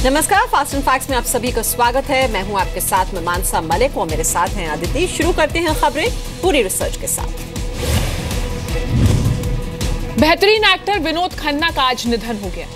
नमस्कार, fast and facts में आप सभी का स्वागत है। मैं हूं आपके साथ में मानसा मलिक और मेरे साथ हैं आदिति। शुरू करते हैं खबरें पूरी रिसर्च के साथ। बेहतरीन एक्टर विनोद खन्ना का आज निधन हो गया।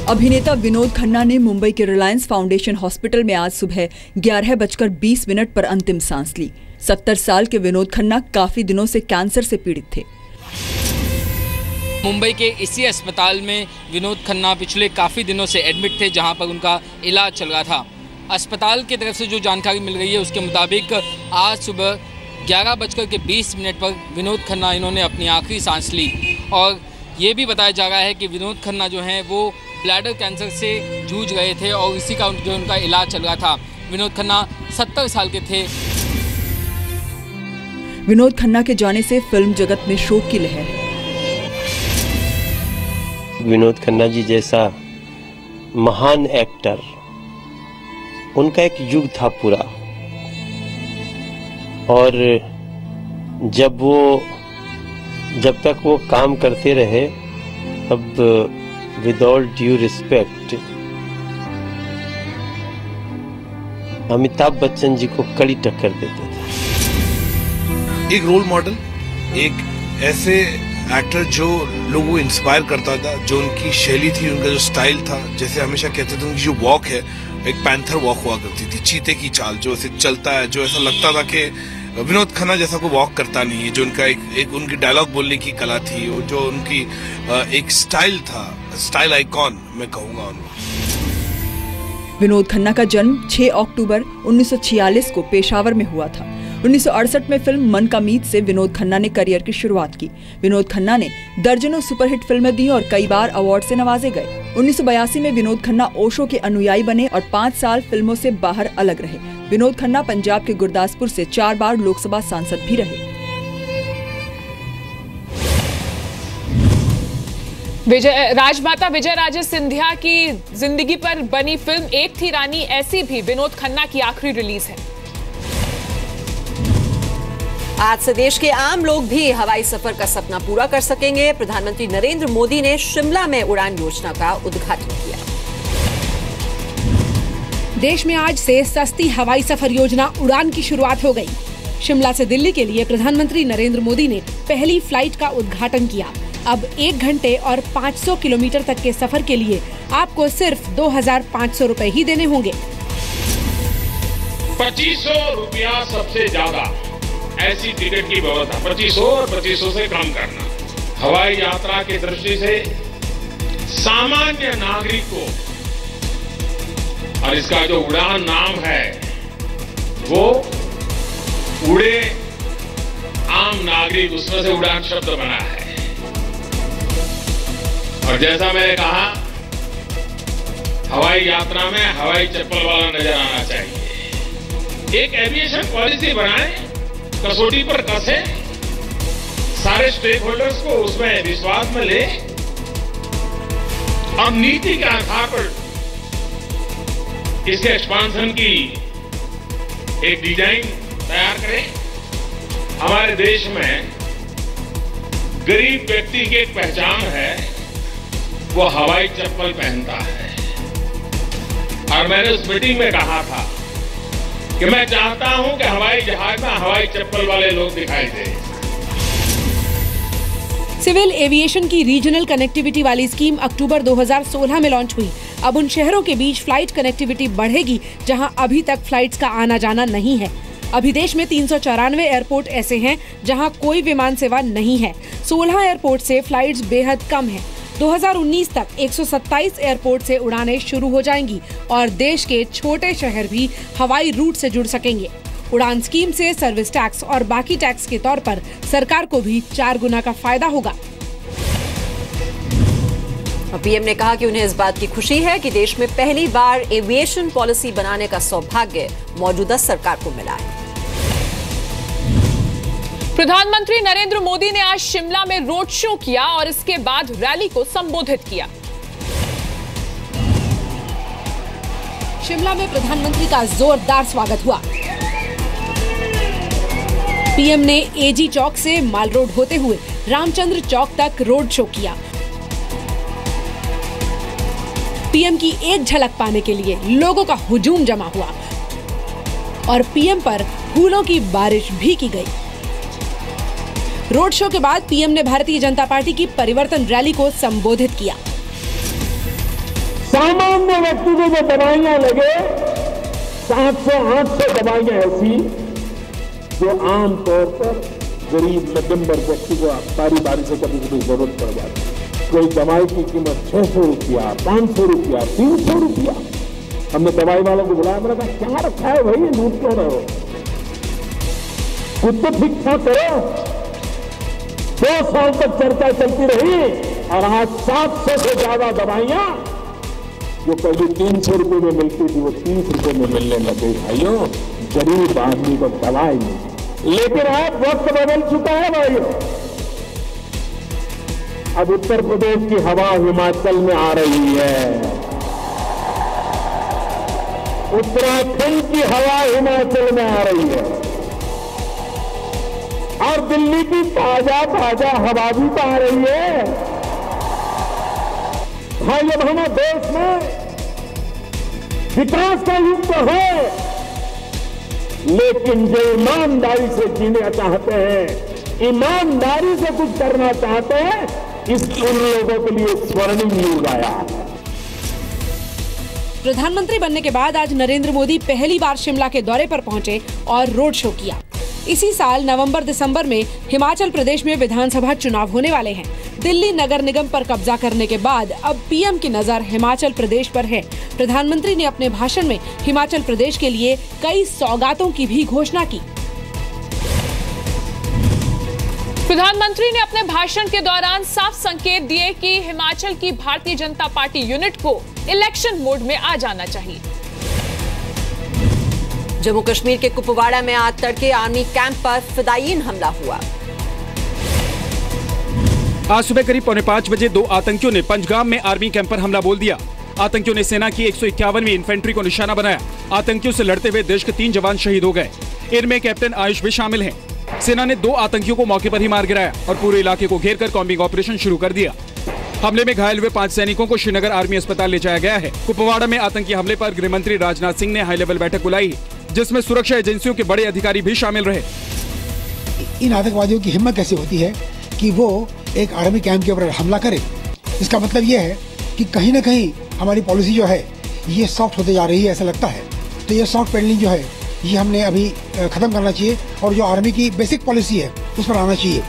अभिनेता विनोद खन्ना ने मुंबई के रिलायंस फाउंडेशन हॉस्पिटल में आज सुबह 11:20 पर अंतिम सांस ली। 70 साल के विनोद खन्ना काफी दिनों से कैंसर से पीड़ित थे। मुंबई के इसी अस्पताल में विनोद खन्ना पिछले काफ़ी दिनों से एडमिट थे, जहां पर उनका इलाज चल रहा था। अस्पताल की तरफ से जो जानकारी मिल रही है उसके मुताबिक आज सुबह 11:20 पर विनोद खन्ना इन्होंने अपनी आखिरी सांस ली। और ये भी बताया जा रहा है कि विनोद खन्ना जो हैं वो ब्लैडर कैंसर से जूझ रहे थे और इसी का जो उनका इलाज चल रहा था। विनोद खन्ना 70 साल के थे। विनोद खन्ना के जाने से फिल्म जगत में शोक की लहर है। विनोद खन्ना जी जैसा महान एक्टर, उनका एक युग था पूरा। और जब तक वो काम करते रहे, अब with all due respect, Amitabh Bachchan ji को कड़ी टक्कर देते थे। एक रोल मॉडल, एक ऐसे एक्टर जो लोगों को इंस्पायर करता था, जो उनकी शैली थी, उनका जो स्टाइल था। जैसे हमेशा कहते थे उनकी जो वॉक है एक पैंथर वॉक हुआ करती थी, चीते की चाल, जो ऐसे चलता है, जो ऐसा लगता था कि विनोद खन्ना जैसा कोई वॉक करता नहीं है। जो उनका एक उनकी डायलॉग बोलने की कला थी, जो उनकी एक स्टाइल था, स्टाइल आइकॉन मैं कहूँगा उनको। विनोद खन्ना का जन्म 6 अक्टूबर 1946 को पेशावर में हुआ था। 1968 में फिल्म मन का मीत से विनोद खन्ना ने करियर की शुरुआत की। विनोद खन्ना ने दर्जनों सुपरहिट फिल्में दी और कई बार अवार्ड से नवाजे गए। 1982 में विनोद खन्ना ओशो के अनुयायी बने और 5 साल फिल्मों से बाहर अलग रहे। विनोद खन्ना पंजाब के गुरदासपुर से 4 बार लोकसभा सांसद भी रहे। राजमाता विजयराजे सिंधिया की जिंदगी पर बनी फिल्म एक थी रानी ऐसी भी विनोद खन्ना की आखिरी रिलीज है। आज से देश के आम लोग भी हवाई सफर का सपना पूरा कर सकेंगे। प्रधानमंत्री नरेंद्र मोदी ने शिमला में उड़ान योजना का उद्घाटन किया। देश में आज से सस्ती हवाई सफर योजना उड़ान की शुरुआत हो गई। शिमला से दिल्ली के लिए प्रधानमंत्री नरेंद्र मोदी ने पहली फ्लाइट का उद्घाटन किया। अब 1 घंटे और 500 किलोमीटर तक के सफर के लिए आपको सिर्फ 2,500 रुपए ही देने होंगे। 2500 रुपया सबसे ज्यादा ऐसी टिकट की व्यवस्था, 2500 और 2500 से कम करना। हवाई यात्रा की दृष्टि से सामान्य नागरिक को, और इसका जो उड़ान नाम है वो उड़े आम नागरिक, उसमें से उड़ान शब्द बना है। और जैसा मैंने कहा, हवाई यात्रा में हवाई चप्पल वाला नजर आना चाहिए। एक एविएशन पॉलिसी बनाएं, कसौटी पर कसे, सारे स्टेक होल्डर्स को उसमें विश्वास में ले और नीति के आधार पर इसके एक्सपांशन की एक डिजाइन तैयार करें। हमारे देश में गरीब व्यक्ति की एक पहचान है, वो हवाई चप्पल पहनता है। और मैंने उस मीटिंग में कहा था कि मैं चाहता हूं कि हवाई जहाज में हवाई चप्पल वाले लोग दिखाई दे। सिविल एविएशन की रीजनल कनेक्टिविटी वाली स्कीम अक्टूबर 2016 में लॉन्च हुई। अब उन शहरों के बीच फ्लाइट कनेक्टिविटी बढ़ेगी जहां अभी तक फ्लाइट्स का आना जाना नहीं है। अभी देश में 394 एयरपोर्ट ऐसे हैं जहां कोई विमान सेवा नहीं है। 16 एयरपोर्ट से फ्लाइट्स बेहद कम है। 2019 तक 127 एयरपोर्ट से उड़ानें शुरू हो जाएंगी और देश के छोटे शहर भी हवाई रूट से जुड़ सकेंगे। उड़ान स्कीम से सर्विस टैक्स और बाकी टैक्स के तौर पर सरकार को भी 4 गुना का फायदा होगा। पीएम ने कहा कि उन्हें इस बात की खुशी है कि देश में पहली बार एविएशन पॉलिसी बनाने का सौभाग्य मौजूदा सरकार को मिला है। प्रधानमंत्री नरेंद्र मोदी ने आज शिमला में रोड शो किया और इसके बाद रैली को संबोधित किया। शिमला में प्रधानमंत्री का जोरदार स्वागत हुआ। पीएम ने एजी चौक से माल रोड होते हुए रामचंद्र चौक तक रोड शो किया। पीएम की एक झलक पाने के लिए लोगों का हुजूम जमा हुआ और पीएम पर फूलों की बारिश भी की गई। रोड शो के बाद पीएम ने भारतीय जनता पार्टी की परिवर्तन रैली को संबोधित किया। सामान्य व्यक्ति को जो दवाइयां लगे 700-800 दवाइयां ऐसी जो आमतौर पर गरीब मध्यम वर्ग व्यक्ति को बारी बारी से कभी कभी जरूरत पड़ जाती है। कोई दवाई की कीमत 600 रुपया, 500 रुपया, 300 रुपया। हमने दवाई वालों को बुलाया, मैंने कहा क्या रखा है भाई, लूट क्यों रहे हो, खुद तो ठीक ठाक करो। 2 साल तक चर्चा चलती रही और आज 700 से ज्यादा दवाइयां जो पहले 300 रुपये में मिलती थी वो 30 रुपये में मिलने लगे। भाइयों, गरीब आदमी को दवाई नहीं, लेकिन अब वक्त बदल चुका है भाइयों। अब उत्तर प्रदेश की हवा हिमाचल में आ रही है, उत्तराखंड की हवा हिमाचल में आ रही है और दिल्ली की ताजा ताजा हवा भी तो आ रही है। भाई, अब हमारे देश में विकास का युग तो है, लेकिन जो ईमानदारी से जीना चाहते हैं, ईमानदारी से कुछ करना चाहते हैं, इस उन लोगों के लिए स्वर्णिम युग आया है। प्रधानमंत्री बनने के बाद आज नरेंद्र मोदी पहली बार शिमला के दौरे पर पहुंचे और रोड शो किया। इसी साल नवंबर-दिसंबर में हिमाचल प्रदेश में विधानसभा चुनाव होने वाले हैं। दिल्ली नगर निगम पर कब्जा करने के बाद अब पीएम की नजर हिमाचल प्रदेश पर है। प्रधानमंत्री ने अपने भाषण में हिमाचल प्रदेश के लिए कई सौगातों की भी घोषणा की। प्रधानमंत्री ने अपने भाषण के दौरान साफ संकेत दिए कि हिमाचल की भारतीय जनता पार्टी यूनिट को इलेक्शन मोड में आ जाना चाहिए। जम्मू कश्मीर के कुपवाड़ा में आज तड़के आर्मी कैंप पर फिदायीन हमला हुआ। आज सुबह करीब 4:45 बजे 2 आतंकियों ने पंजगाम में आर्मी कैंप पर हमला बोल दिया। आतंकियों ने सेना की 151वीं इन्फेंट्री को निशाना बनाया। आतंकियों से लड़ते हुए देश के 3 जवान शहीद हो गए। इनमें कैप्टन आयुष भी शामिल हैं। सेना ने 2 आतंकियों को मौके पर ही मार गिराया और पूरे इलाके को घेरकर कॉम्बिंग ऑपरेशन शुरू कर दिया। हमले में घायल हुए 5 सैनिकों को श्रीनगर आर्मी अस्पताल ले जाया गया है। कुपवाड़ा में आतंकी हमले पर गृह मंत्री राजनाथ सिंह ने हाई लेवल बैठक बुलाई, जिसमें सुरक्षा एजेंसियों के बड़े अधिकारी भी शामिल रहे। इन आतंकवादियों की हिम्मत कैसे होती है कि वो एक आर्मी कैंप के ऊपर हमला करे। इसका मतलब ये है कि कहीं न कहीं हमारी पॉलिसी जो है ये सॉफ्ट होते जा रही है, ऐसा लगता है। तो ये सॉफ्ट पेडलिंग जो है ये हमने अभी खत्म करना चाहिए और जो आर्मी की बेसिक पॉलिसी है उस पर आना चाहिए,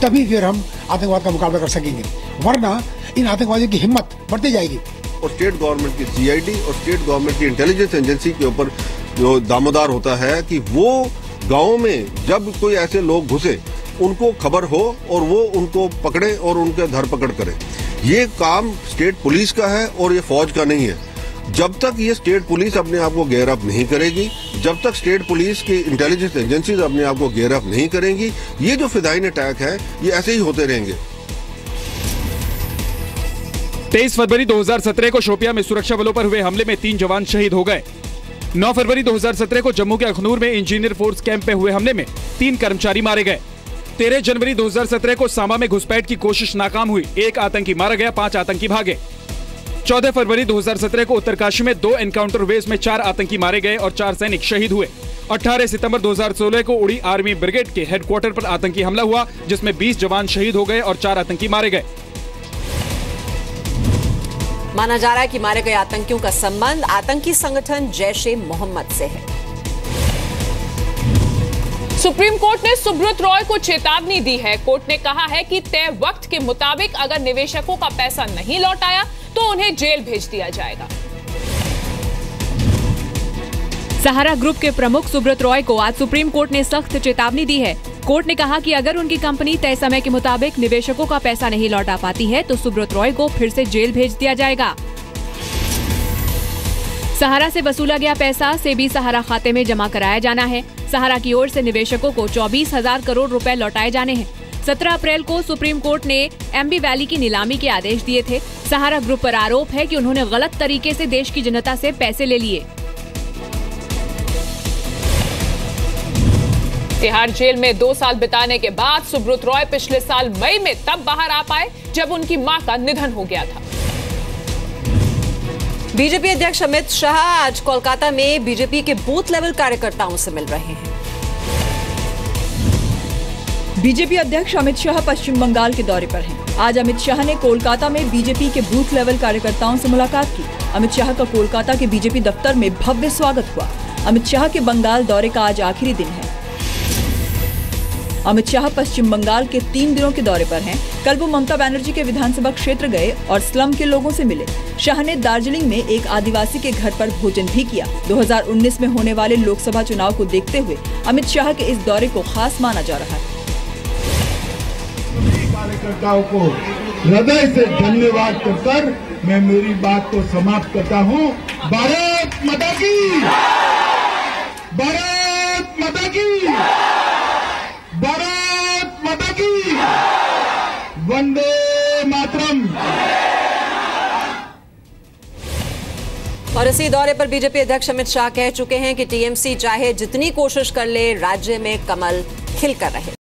तभी फिर हम आतंकवाद का मुकाबला कर सकेंगे, वरना इन आतंकवादियों की हिम्मत बढ़ती जाएगी। और स्टेट गवर्नमेंट की सीआईडी और स्टेट गवर्नमेंट की इंटेलिजेंस एजेंसी के ऊपर जो दामोदार होता है कि वो गाँव में जब कोई ऐसे लोग घुसे उनको खबर हो और वो उनको पकड़े और उनके धरपकड़ करे। ये काम स्टेट पुलिस का है और ये फौज का नहीं है। जब तक ये स्टेट पुलिस अपने आप को गेयर अप नहीं करेगी, जब तक स्टेट पुलिस की इंटेलिजेंस एजेंसीज अपने आप को गेयर अप नहीं करेंगी, ये जो फिदायीन अटैक है ये ऐसे ही होते रहेंगे। 23 फरवरी 2017 को शोपियां में सुरक्षा बलों पर हुए हमले में 3 जवान शहीद हो गए। 9 फरवरी 2017 को जम्मू के अखनूर में इंजीनियर फोर्स कैंप में हुए हमले में 3 कर्मचारी मारे गए। 13 जनवरी 2017 को सांबा में घुसपैठ की कोशिश नाकाम हुई, 1 आतंकी मारा गया, 5 आतंकी भागे। 14 फरवरी 2017 को उत्तरकाशी में 2 एनकाउंटर वेज में 4 आतंकी मारे गए और 4 सैनिक शहीद हुए। 18 सितंबर 2016 को उड़ी आर्मी ब्रिगेड के हेडक्वार्टर पर आतंकी हमला हुआ, जिसमें 20 जवान शहीद हो गए और 4 आतंकी मारे गए। माना जा रहा है कि मारे गए आतंकियों का संबंध आतंकी संगठन जैश-ए-मोहम्मद से है। सुप्रीम कोर्ट ने सुब्रत रॉय को चेतावनी दी है। कोर्ट ने कहा है कि तय वक्त के मुताबिक अगर निवेशकों का पैसा नहीं लौटाया तो उन्हें जेल भेज दिया जाएगा। सहारा ग्रुप के प्रमुख सुब्रत रॉय को आज सुप्रीम कोर्ट ने सख्त चेतावनी दी है। कोर्ट ने कहा कि अगर उनकी कंपनी तय समय के मुताबिक निवेशकों का पैसा नहीं लौटा पाती है तो सुब्रत रॉय को फिर से जेल भेज दिया जाएगा। सहारा से वसूला गया पैसा सेबी सहारा खाते में जमा कराया जाना है। सहारा की ओर से निवेशकों को 24,000 करोड़ रुपए लौटाए जाने हैं। 17 अप्रैल को सुप्रीम कोर्ट ने एमबी वैली की नीलामी के आदेश दिए थे। सहारा ग्रुप पर आरोप है कि उन्होंने गलत तरीके से देश की जनता से पैसे ले लिए। तिहाड़ जेल में 2 साल बिताने के बाद सुब्रत रॉय पिछले साल मई में तब बाहर आ पाए जब उनकी मां का निधन हो गया था। बीजेपी अध्यक्ष अमित शाह आज कोलकाता में बीजेपी के बूथ लेवल कार्यकर्ताओं से मिल रहे हैं। बीजेपी अध्यक्ष अमित शाह पश्चिम बंगाल के दौरे पर हैं। आज अमित शाह ने कोलकाता में बीजेपी के बूथ लेवल कार्यकर्ताओं से मुलाकात की। अमित शाह का कोलकाता के बीजेपी दफ्तर में भव्य स्वागत हुआ। अमित शाह के बंगाल दौरे का आज आखिरी दिन है। अमित शाह पश्चिम बंगाल के 3 दिनों के दौरे पर हैं। कल वो ममता बनर्जी के विधानसभा क्षेत्र गए और स्लम के लोगों से मिले। शाह ने दार्जिलिंग में एक आदिवासी के घर पर भोजन भी किया। 2019 में होने वाले लोकसभा चुनाव को देखते हुए अमित शाह के इस दौरे को खास माना जा रहा है। कार्यकर्ताओं को हृदय से धन्यवाद कर मैं मेरी बात को समाप्त करता हूँ। भारत माता की, भारत माता की, भारत माता की, वंदे मातरम। और इसी दौरे पर बीजेपी अध्यक्ष अमित शाह कह चुके हैं कि टीएमसी चाहे जितनी कोशिश कर ले, राज्य में कमल खिलकर रहे।